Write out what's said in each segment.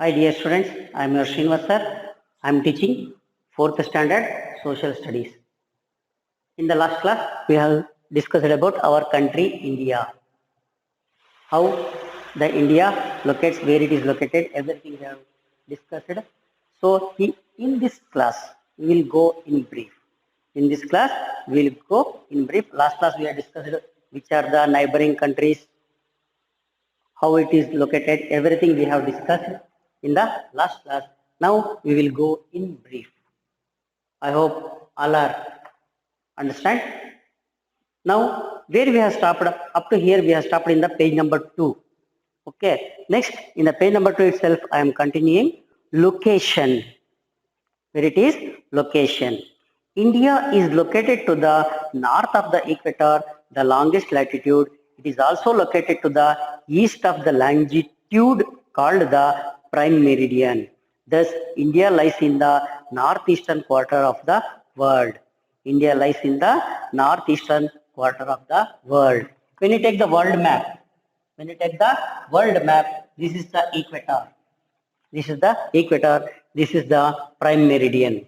Hi dear students, I am your Srinivas sir. I am teaching 4th standard social studies. In the last class, we have discussed about our country India, how the India locates, where it is located, everything we have discussed. So in this class, we will go in brief. In this class, we will go in brief. Last class we have discussed which are the neighboring countries, how it is located, everything we have discussed in the last class. Now we will go in brief. I hope all are understand. Now where we have stopped, up to here we have stopped in the page number 2. Okay, next in the page number 2 itself I am continuing location. Where it is location. India is located to the north of the equator, the longest latitude. It is also located to the east of the longitude called the prime meridian. Thus, India lies in the northeastern quarter of the world. India lies in the northeastern quarter of the world. When you take the world map, this is the equator. This is the equator. This is the prime meridian.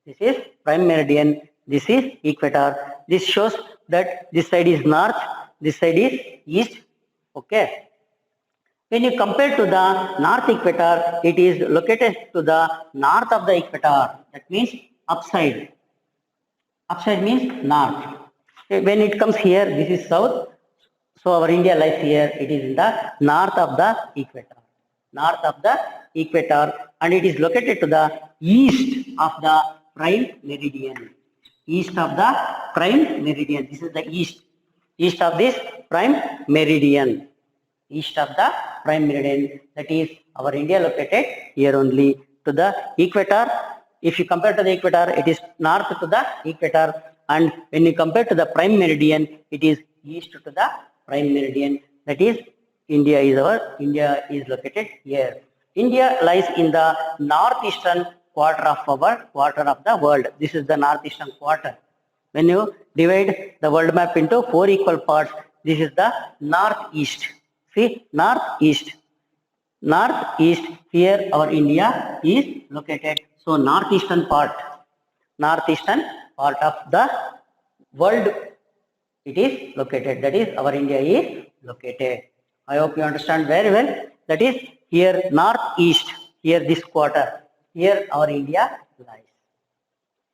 This is prime meridian. This is equator. This shows that this side is north. This side is east. Okay. When you compare to the north equator, it is located to the north of the equator. That means upside. Upside means north. When it comes here, this is south. So our India lies here. It is in the north of the equator. North of the equator, and it is located to the east of the prime meridian. East of the prime meridian. This is the east. East of this prime meridian. East of the prime meridian. That is our India located here only to the equator. If you compare to the equator, it is north to the equator, and when you compare to the prime meridian, it is east to the prime meridian. That is India is located here. India lies in the northeastern quarter of the world. This is the northeastern quarter. When you divide the world map into 4 equal parts, this is the northeast. See, northeast. Northeast, here our India is located. So northeastern part of the world, it is located. That is our India is located. I hope you understand very well. That is here northeast, here this quarter, here our India lies.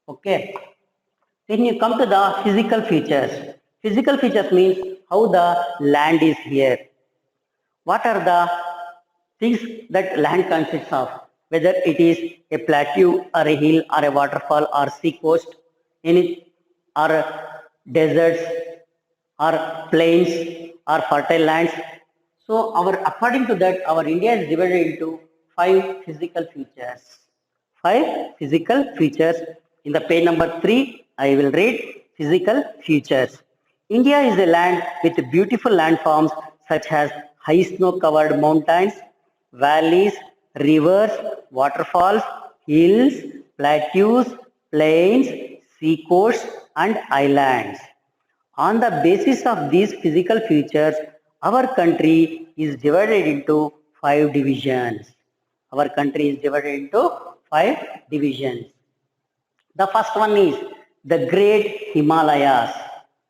Okay. Then you come to the physical features. Physical features means how the land is here. What are the things that land consists of? Whether it is a plateau or a hill or a waterfall or sea coast, or deserts or plains or fertile lands. So according to that, our India is divided into 5 physical features. 5 physical features. In the page number 3, I will read physical features. India is a land with beautiful landforms such as high snow-covered mountains, valleys, rivers, waterfalls, hills, plateaus, plains, seacoasts, and islands. On the basis of these physical features, our country is divided into 5 divisions. Our country is divided into 5 divisions. The first one is the Great Himalayas.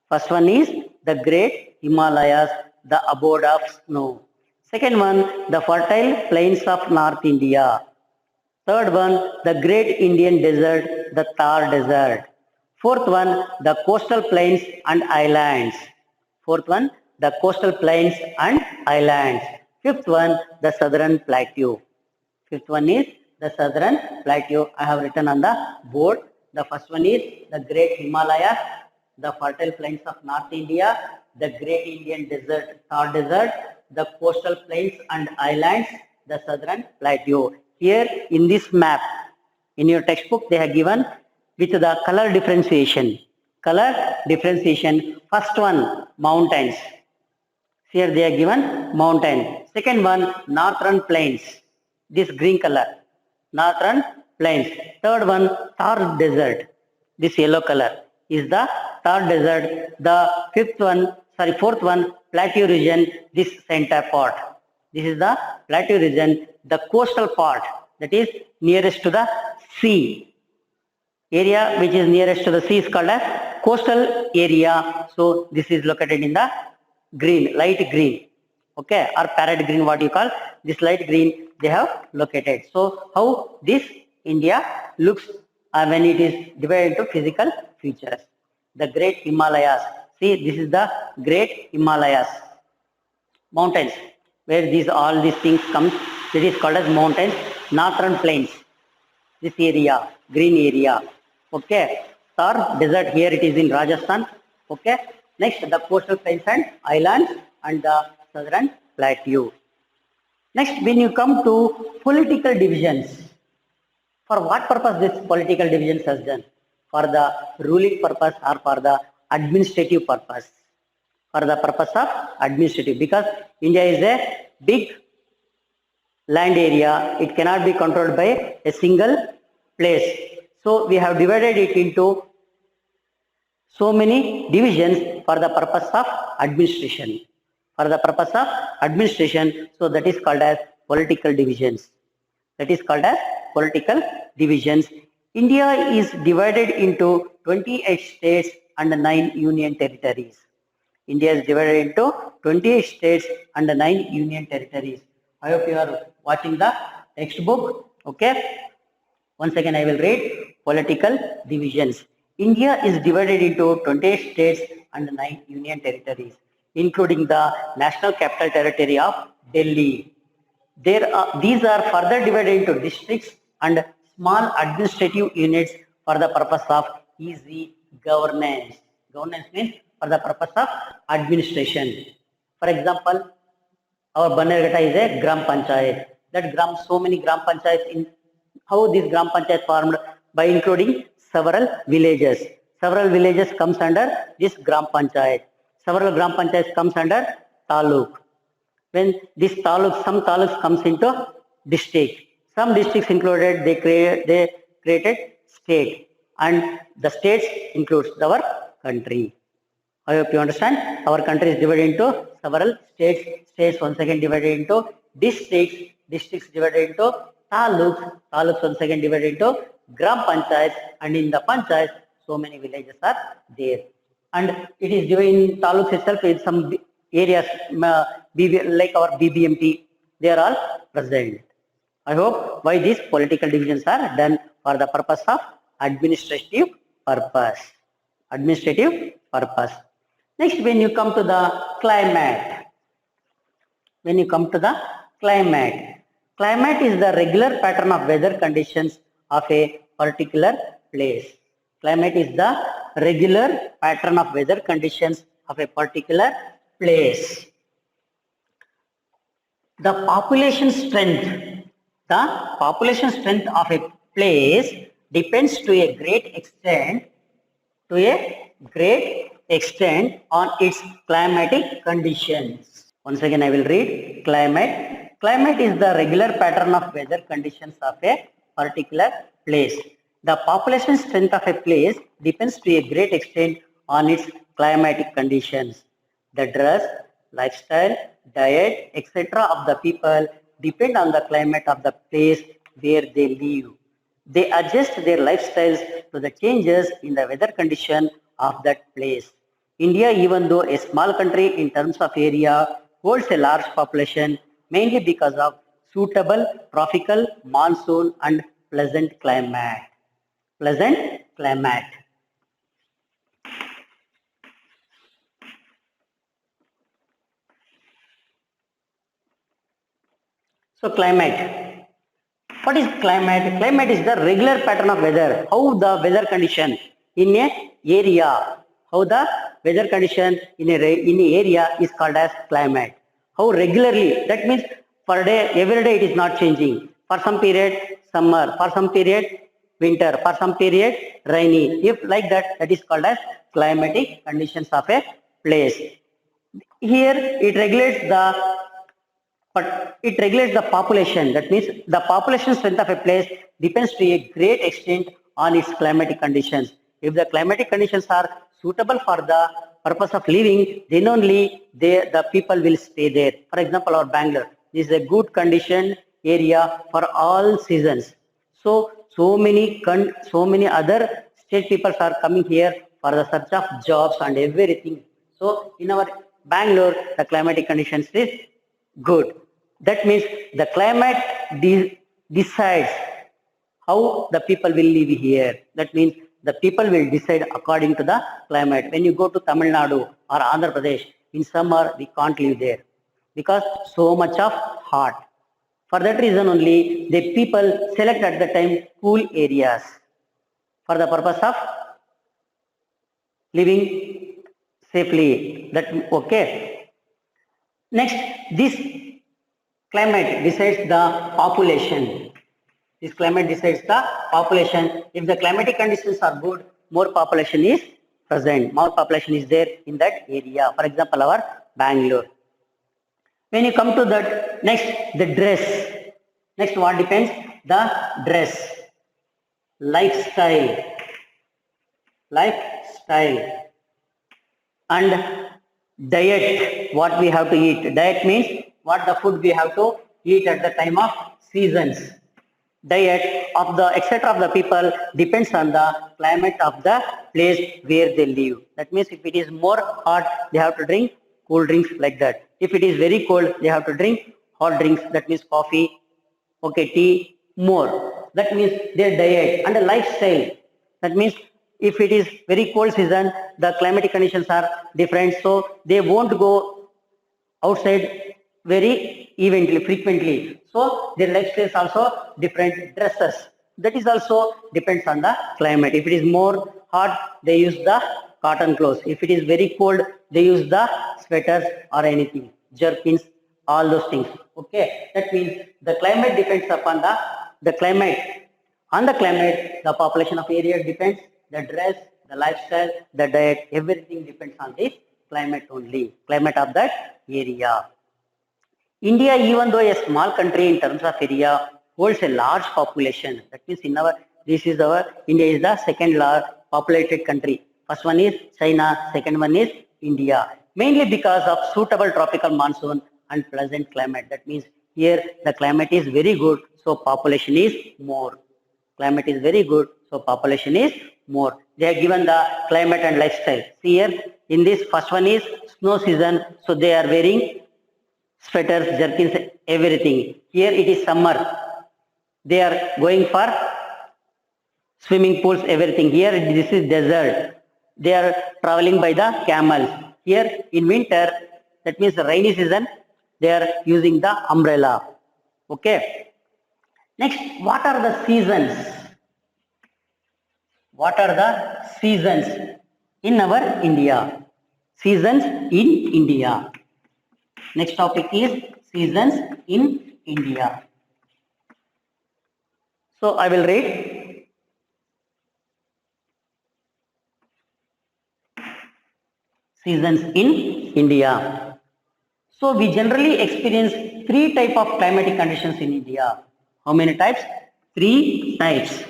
First one is the Great Himalayas, the abode of snow. Second one, the fertile plains of North India. Third one, the Great Indian Desert, the Thar Desert. Fourth one, the coastal plains and islands. Fourth one, the coastal plains and islands. Fifth one, the Southern Plateau. Fifth one is the Southern Plateau. I have written on the board. The first one is the Great Himalayas, the fertile plains of North India, the Great Indian Desert, Thar Desert, the coastal plains and islands, the Southern Plateau. Here in this map, in your textbook, they have given with the color differentiation. Color differentiation. First one, mountains. Here they are given mountain. Second one, northern plains. This green color. Northern plains. Third one, Thar Desert. This yellow color is the Thar Desert. The fourth one, Plateau region. This center part. This is the plateau region, the coastal part that is nearest to the sea. Area which is nearest to the sea is called as coastal area. So this is located in the green, light green, okay, or parrot green, what you call this light green, they have located. So how this India looks when it is divided into physical features. The Great Himalayas. See, this is the Great Himalayas, mountains, where all these things come. It is called as mountains. Northern plains, this area, green area, okay. Thar desert, here it is in Rajasthan, okay. Next, the coastal plains and islands and the southern plateau. Next, when you come to political divisions, for what purpose this political divisions has done? For the ruling purpose or for the administrative purpose? For the purpose of administrative, because India is a big land area, it cannot be controlled by a single place. So we have divided it into so many divisions for the purpose of administration. For the purpose of administration, so that is called as political divisions. That is called as political divisions. India is divided into 28 states and 9 union territories. India is divided into 28 states and 9 union territories. I hope you are watching the textbook. Okay. Once again, I will read political divisions. India is divided into 28 states and 9 union territories, including the National Capital Territory of Delhi. These are further divided into districts and small administrative units for the purpose of easy governance. Governance means for the purpose of administration. For example, our Bannerghatta is a Gram Panchayat. That so many Gram Panchayats in how this Gram Panchayat formed? By including several villages. Several villages comes under this Gram Panchayat. Several Gram Panchayats comes under Taluk. When this Taluk, some Taluks comes into district. Some districts included, they created state, and the states includes our country. I hope you understand. Our country is divided into several states. States once again divided into districts. Districts divided into taluks. Taluks once again divided into gram panchayats. And in the panchayats, so many villages are there. And it is divided in taluks itself in some areas like our BBMP. They are all present. I hope why these political divisions are done for the purpose of administrative purpose. Administrative purpose. Next, when you come to the climate. When you come to the climate. Climate is the regular pattern of weather conditions of a particular place. Climate is the regular pattern of weather conditions of a particular place. The population strength of a place depends to a great extent on its climatic conditions. Once again, I will read climate. Climate is the regular pattern of weather conditions of a particular place. The population strength of a place depends to a great extent on its climatic conditions. The dress, lifestyle, diet, etc. of the people depend on the climate of the place where they live. They adjust their lifestyles to the changes in the weather condition of that place. India, even though a small country in terms of area, holds a large population mainly because of suitable tropical, monsoon and pleasant climate. Pleasant climate. So climate. What is climate? Climate is the regular pattern of weather. How the weather condition in a area. How the weather condition in a area is called as climate. How regularly, that means per day, every day it is not changing. For some period summer, for some period winter, for some period rainy. If like that, that is called as climatic conditions of a place. Here it regulates the population. That means the population strength of a place depends to a great extent on its climatic conditions. If the climatic conditions are suitable for the purpose of living, then only the people will stay there. For example, our Bangalore. This is a good condition area for all seasons. So many other state people are coming here for the search of jobs and everything. So in our Bangalore, the climatic conditions is good. That means the climate decides how the people will live here. That means the people will decide according to the climate. When you go to Tamil Nadu or Andhra Pradesh, in summer we can't live there because so much of hot. For that reason only, the people select at the time cool areas for the purpose of living safely. That okay. Next, this climate decides the population. This climate decides the population. If the climatic conditions are good, more population is present. More population is there in that area. For example, our Bangalore. When you come to that, next the dress. Next, what depends? The dress, lifestyle, and diet. What we have to eat. Diet means what the food we have to eat at the time of seasons. Diet of the etc. of the people depends on the climate of the place where they live. That means if it is more hot, they have to drink cool drinks like that. If it is very cold, they have to drink hot drinks. That means coffee, okay, tea, more. That means their diet and the lifestyle. That means if it is very cold season, the climatic conditions are different, so they won't go outside very frequently. So their lifestyle is also different. Dresses, that is also depends on the climate. If it is more hot, they use the cotton clothes. If it is very cold, they use the sweaters or anything, jerkins, all those things. Okay, that means the climate depends upon the climate. On the climate, the population of area depends, the dress, the lifestyle, the diet, everything depends on this climate only, climate of that area. India, even though a small country in terms of area, holds a large population. That means India is the second large populated country. First one is China, second one is India. Mainly because of suitable tropical monsoon and pleasant climate. That means here the climate is very good, so population is more. Climate is very good, so population is more. They have given the climate and lifestyle. See here, in this first one is snow season, so they are wearing sweaters, jerkins, everything. Here it is summer. They are going for swimming pools, everything. Here this is desert. They are traveling by the camels. Here in winter, that means rainy season, they are using the umbrella. Okay. Next, what are the seasons? What are the seasons in our India? Seasons in India. Next topic is seasons in India. So I will read. Seasons in India. So we generally experience three types of climatic conditions in India. How many types? Three types.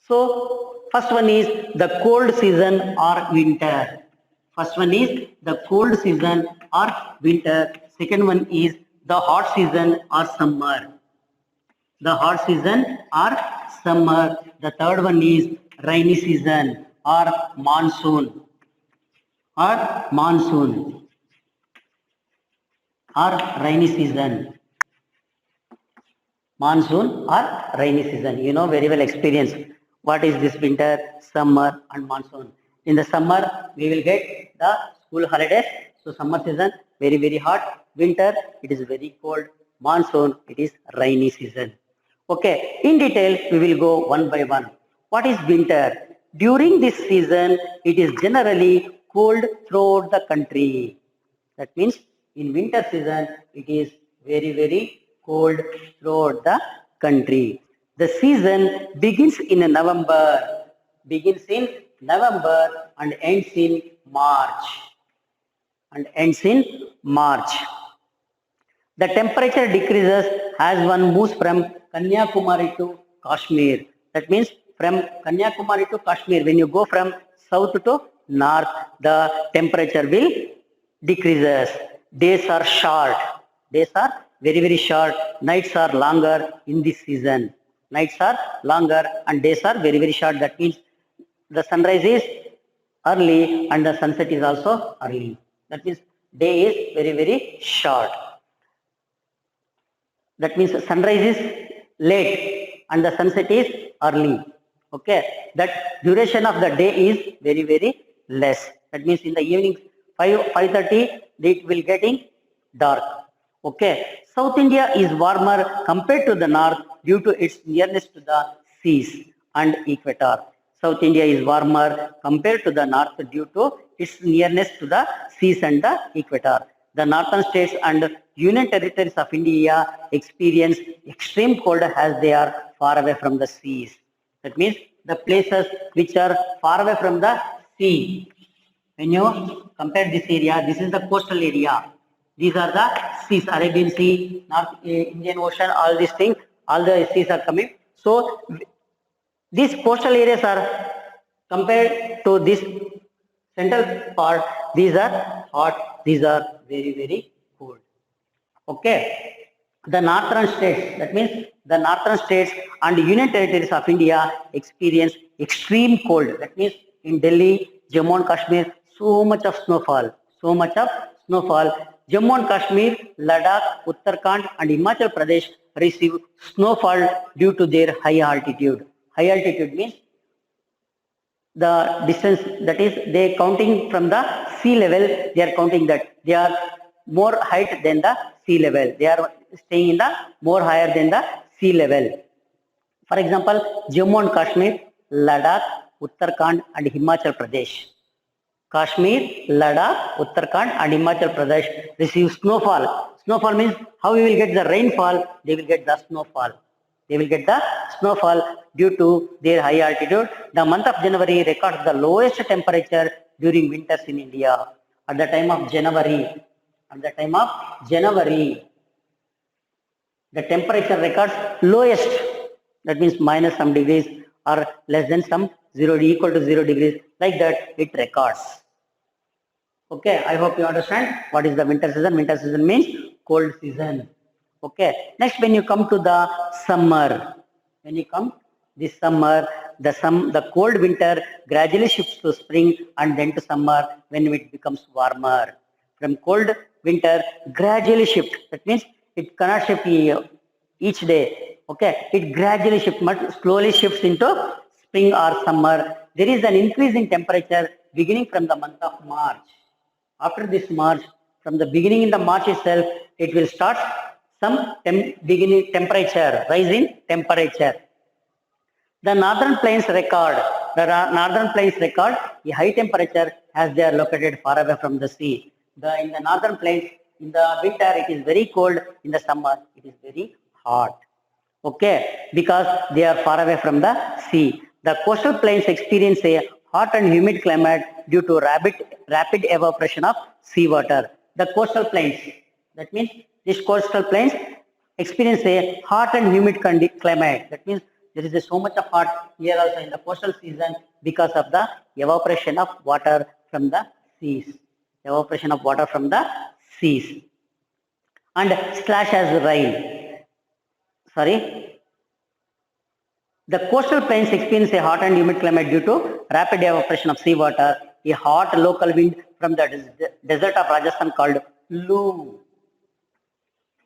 So first one is the cold season or winter. First one is the cold season or winter. Second one is the hot season or summer. The hot season or summer. The third one is rainy season or monsoon. Or monsoon. Or rainy season. Monsoon or rainy season. You know very well experience. What is this winter, summer and monsoon? In the summer, we will get the school holidays. So summer season, very, very hot. Winter, it is very cold. Monsoon, it is rainy season. Okay, in detail, we will go one by one. What is winter? During this season, it is generally cold throughout the country. That means in winter season, it is very, very cold throughout the country. The season begins in November. Begins in November and ends in March. The temperature decreases as one moves from Kanyakumari to Kashmir. That means from Kanyakumari to Kashmir, when you go from south to north, the temperature will decreases. Days are short. very, very short. Nights are longer in this season. Nights are longer and days are very, very short. That means the sunrise is early and the sunset is also early. That means day is very, very short. That means sunrise is late and the sunset is early. Okay, that duration of the day is very, very less. That means in the evening 5:30 it will getting dark. Okay, South India is warmer compared to the north due to its nearness to the seas and equator. South India is warmer compared to the north due to its nearness to the seas and the equator. The northern states and union territories of India experience extreme cold as they are far away from the seas. That means the places which are far away from the sea. When you compare this area, this is the coastal area. These are the seas, Arabian Sea, North Indian Ocean, all these things, all the seas are coming. So these coastal areas are compared to this central part, these are hot, these are very, very cold. Okay. The northern states, that means the northern states and union territories of India experience extreme cold. That means in Delhi, Jammu and Kashmir, so much of snowfall, so much of snowfall. Jammu and Kashmir, Ladakh, Uttarakhand and Himachal Pradesh receive snowfall due to their high altitude. High altitude means the distance, that is they counting from the sea level, they are counting that they are more height than the sea level. They are staying in the more higher than the sea level. For example, Jammu and Kashmir, Ladakh, Uttarakhand and Himachal Pradesh. Kashmir, Ladakh, Uttarakhand and Himachal Pradesh receive snowfall. Snowfall means how you will get the rainfall, they will get the snowfall. They will get the snowfall due to their high altitude. The month of January records the lowest temperature during winters in India. At the time of January, the temperature records lowest. That means minus some degrees or less than some equal to 0 degrees. Like that it records. Okay, I hope you understand what is the winter season. Winter season means cold season. Okay, next when you come to the summer, the cold winter gradually shifts to spring and then to summer when it becomes warmer. From cold winter gradually shift. That means it cannot shift each day. Okay, it gradually shifts, but slowly shifts into spring or summer. There is an increase in temperature beginning from the month of March. After this March, from the beginning in the March itself, it will start some beginning temperature, rise in temperature. The northern plains record a high temperature as they are located far away from the sea. In the northern plains, in the winter it is very cold, in the summer it is very hot. Okay, because they are far away from the sea. The coastal plains experience a hot and humid climate due to rapid evaporation of seawater. The coastal plains, that means these coastal plains experience a hot and humid climate. That means there is so much of hot here also in the coastal season because of the evaporation of water from the seas. And slash as rain. The coastal plains experience a hot and humid climate due to rapid evaporation of seawater. A hot local wind from the desert of Rajasthan called Loo.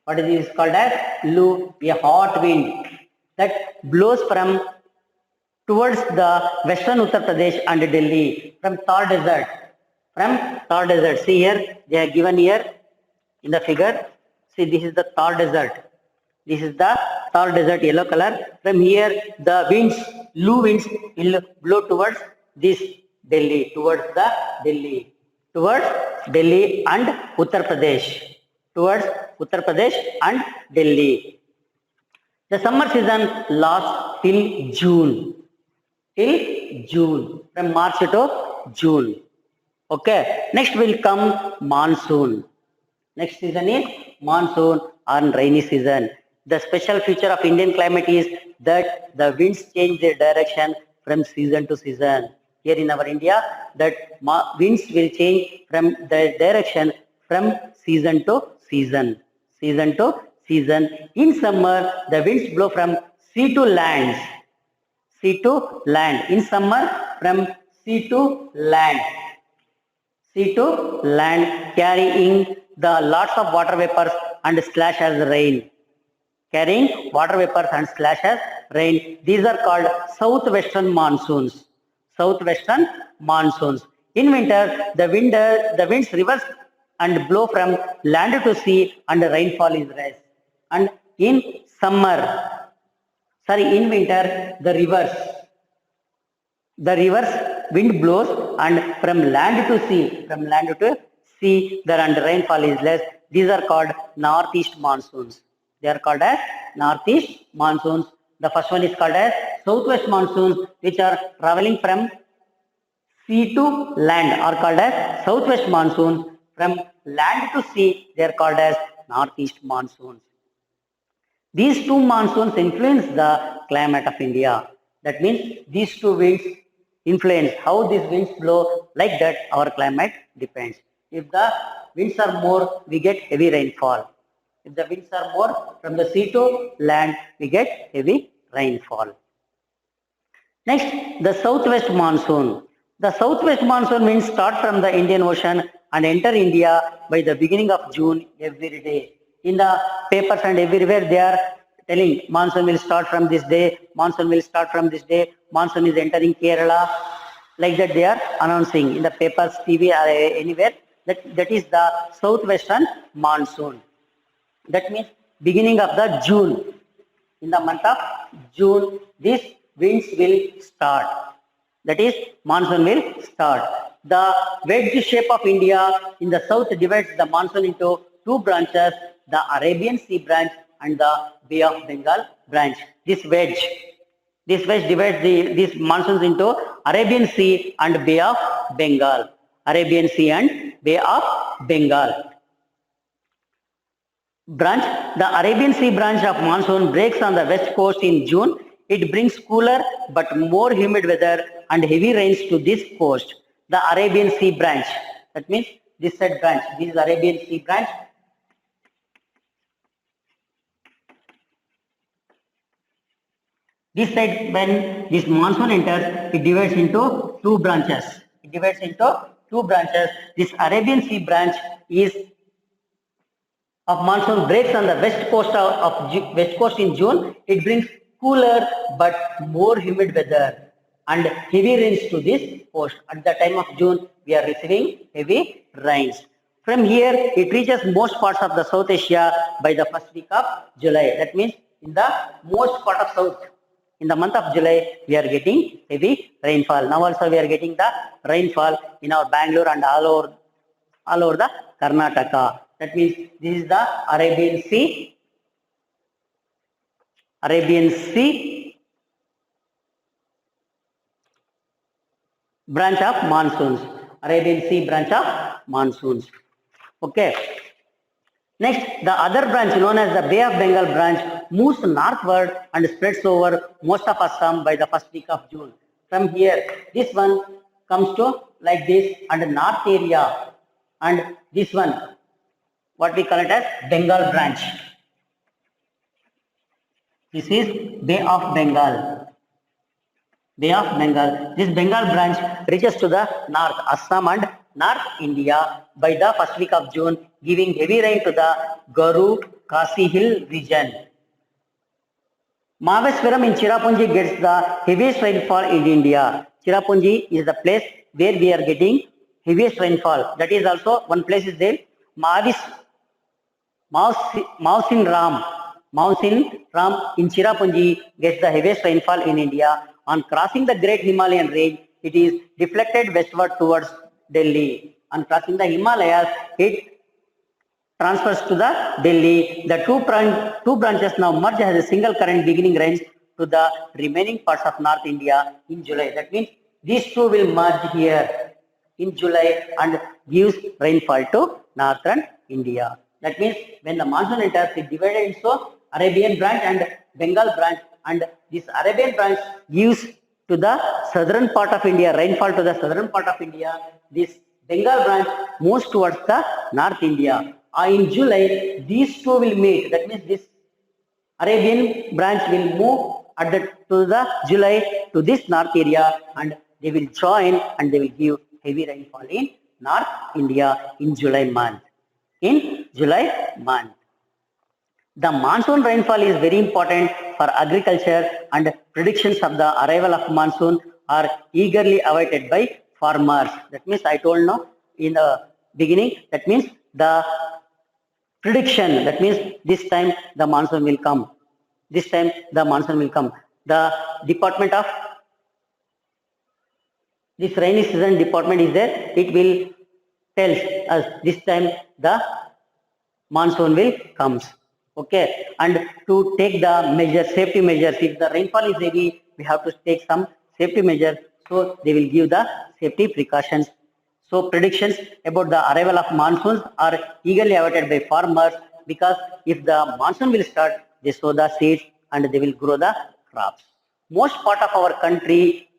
What is this called as? Loo, a hot wind that blows from towards the western Uttar Pradesh and Delhi from Thar Desert. See here, they are given here in the figure. See, this is the Thar Desert. Yellow color. From here, the winds, Loo winds, will blow towards this Delhi, towards Delhi and Uttar Pradesh. The summer season lasts till June. From March to June. Okay. Next will come monsoon. Next season is monsoon or rainy season. The special feature of Indian climate is that the winds change their direction from season to season. Here in our India, that winds will change from the direction from season to season. season. In summer, the winds blow from sea to land. Sea to land. In summer, from sea to land. Sea to land, carrying the lots of water vapors and slash as rain. Carrying water vapors and slash as rain. These are called southwestern monsoons. Southwestern monsoons. In winter, the winds reverse and blow from land to sea and rainfall is less. And in winter, the reverse wind blows and from land to sea, there and rainfall is less. These are called northeast monsoons. They are called as northeast monsoons. The first one is called as southwest monsoons, which are traveling from sea to land, are called as southwest monsoons. From land to sea, they are called as northeast monsoons. These two monsoons influence the climate of India. That means these two winds influence how these winds blow. Like that, our climate depends. If the winds are more, we get heavy rainfall. If the winds are more from the sea to land, we get heavy rainfall. Next, the southwest monsoon. The southwest monsoon winds start from the Indian Ocean and enter India by the beginning of June every day. In the papers and everywhere they are telling monsoon will start from this day, monsoon will start from this day, monsoon is entering Kerala. Like that they are announcing in the papers, TV, or anywhere. That is the southwestern monsoon. That means beginning of the June. In the month of June, these winds will start. That is, monsoon will start. The wedge shape of India in the south divides the monsoon into two branches, the Arabian Sea branch and the Bay of Bengal branch. This wedge divides these monsoons into Arabian Sea and Bay of Bengal. Arabian Sea and Bay of Bengal. The Arabian Sea branch of monsoon breaks on the west coast in June. It brings cooler but more humid weather and heavy rains to this coast. The Arabian Sea branch. That means this said branch. This is Arabian Sea branch. This side, when this monsoon enters, it divides into two branches. This Arabian Sea branch of monsoon breaks on the west coast in June. It brings cooler but more humid weather and heavy rains to this coast. At the time of June, we are receiving heavy rains. From here, it reaches most parts of the South Asia by the first week of July. That means in the most part of South, in the month of July, we are getting heavy rainfall. Now also we are getting the rainfall in our Bangalore and all over the Karnataka. That means this is the Arabian Sea branch of monsoons. Arabian Sea branch of monsoons. Okay. Next, the other branch known as the Bay of Bengal branch moves northward and spreads over most of Assam by the first week of June. From here, this one comes to like this and north area, and this one, what we call it as Bengal branch. This is Bay of Bengal. This Bengal branch reaches to the north, Assam and North India by the first week of June, giving heavy rain to the Garu Khasi Hill region. Maheswaram in Cherrapunji gets the heaviest rainfall in India. Cherrapunji is the place where we are getting heaviest rainfall. That is also one place is there. Mausin Ram in Cherrapunji gets the heaviest rainfall in India. On crossing the Great Himalayan range, it is deflected westward towards Delhi. On crossing the Himalayas, it transfers to the Delhi. The two branches now merge as a single current, beginning rains to the remaining parts of North India in July. That means these two will merge here in July and gives rainfall to northern India. That means when the monsoon enters, it divided into Arabian branch and Bengal branch, and this Arabian branch gives to the southern part of India, rainfall to the southern part of India. This Bengal branch moves towards the North India. In July, these two will meet. That means this Arabian branch will move to the July to this north area, and they will join and they will give heavy rainfall in North India in July month. In July month. The monsoon rainfall is very important for agriculture, and predictions of the arrival of monsoon are eagerly awaited by farmers. That means I told now in the beginning, that means the prediction, that means this time the monsoon will come. This time the monsoon will come. The department of this rainy season department is there. It will tell us this time the monsoon will comes. Okay, and to take the measures, safety measures, if the rainfall is heavy, we have to take some safety measures. So they will give the safety precautions. So predictions about the arrival of monsoons are eagerly awaited by farmers, because if the monsoon will start, they sow the seeds and they will grow the crops. Most part of our country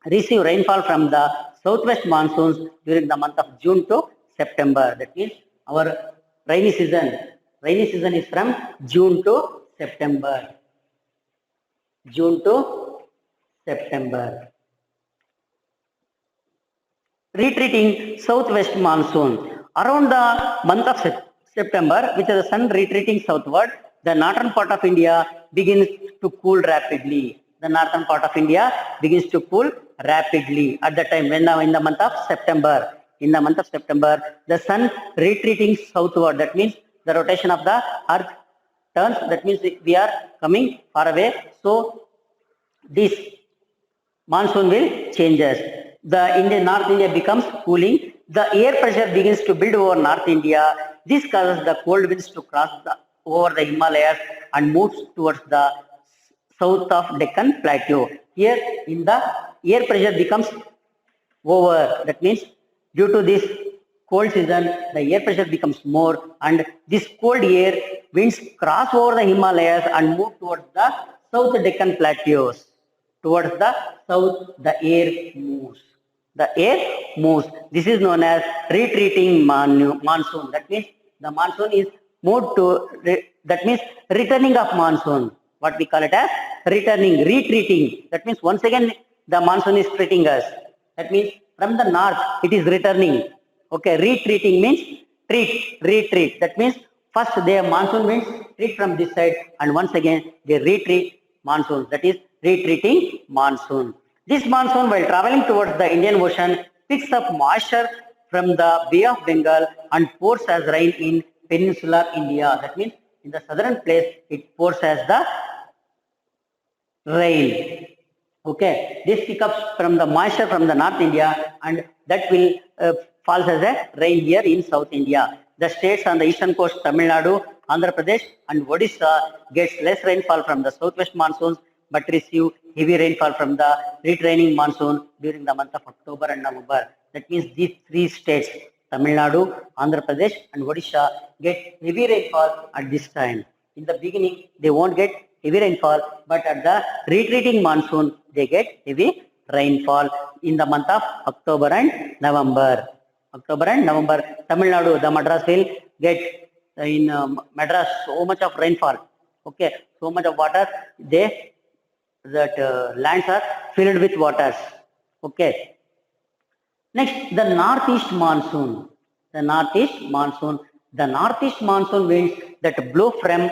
receive rainfall from the southwest monsoons during the month of June to September. That means our rainy season. Rainy season is from June to September. June to September. Retreating southwest monsoon. Around the month of September, with the sun retreating southward, the northern part of India begins to cool rapidly. The northern part of India begins to cool rapidly at the time when in the month of September. In the month of September, the sun retreating southward. That means the rotation of the earth turns. That means we are coming far away. So this monsoon will changes. The North India becomes cooling. The air pressure begins to build over North India. This causes the cold winds to cross over the Himalayas and moves towards the south of Deccan Plateau. Here in the air pressure becomes over. That means due to this cold season, the air pressure becomes more, and this cold air winds cross over the Himalayas and move towards the South Deccan Plateaus. Towards the south, the air moves. The air moves. This is known as retreating monsoon. That means the monsoon is moved to, that means returning of monsoon. What we call it as returning, retreating. That means once again the monsoon is treating us. That means from the north it is returning. Okay, retreating means retreat. That means first their monsoon winds treat from this side, and once again they retreat monsoon. That is retreating monsoon. This monsoon, while traveling towards the Indian Ocean, picks up moisture from the Bay of Bengal and pours as rain in peninsular India. That means in the southern place it pours as the rain. Okay, this pickups from the moisture from the North India, and that will falls as a rain here in South India. The states on the eastern coast, Tamil Nadu, Andhra Pradesh and Odisha gets less rainfall from the southwest monsoons, but receive heavy rainfall from the retraining monsoon during the month of October and November. That means these three states, Tamil Nadu, Andhra Pradesh and Odisha, get heavy rainfall at this time. In the beginning, they won't get heavy rainfall, but at the retreating monsoon, they get heavy rainfall in the month of October and November. October and November, Tamil Nadu, the Madras will get in Madras so much of rainfall. Okay, so much of water, lands are filled with waters. Okay. Next, the northeast monsoon. The northeast monsoon. The northeast monsoon winds that blow from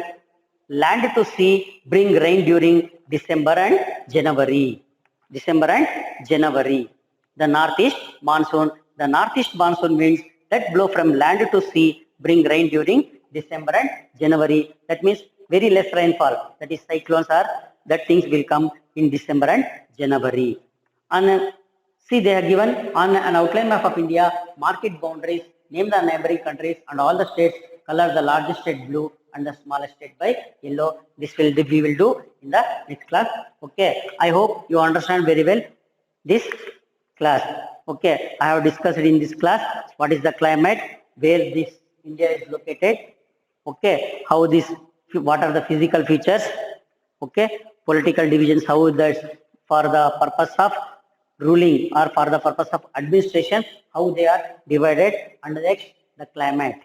land to sea bring rain during December and January. December and January. The northeast monsoon. The northeast monsoon winds that blow from land to sea bring rain during December and January. That means very less rainfall. That is cyclones are, that things will come in December and January. And see, they have given on an outline map of India, market boundaries, name the neighboring countries and all the states, color the largest state blue and the smallest state by yellow. This we will do in the next class. Okay, I hope you understand very well this class. Okay, I have discussed in this class what is the climate, where this India is located. Okay, how this, what are the physical features. Okay, political divisions, how that for the purpose of ruling or for the purpose of administration, how they are divided, and next the climate.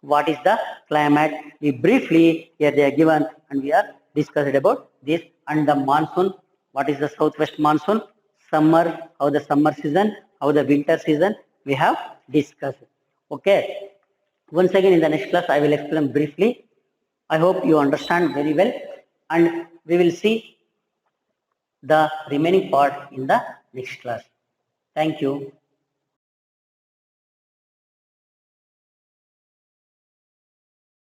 what is the climate. We briefly here they are given and we are discussed about this. And the monsoon, what is the southwest monsoon, summer, how the summer season, how the winter season, we have discussed. Okay. Once again in the next class I will explain briefly. I hope you understand very well, and we will see the remaining part in the next class. Thank you.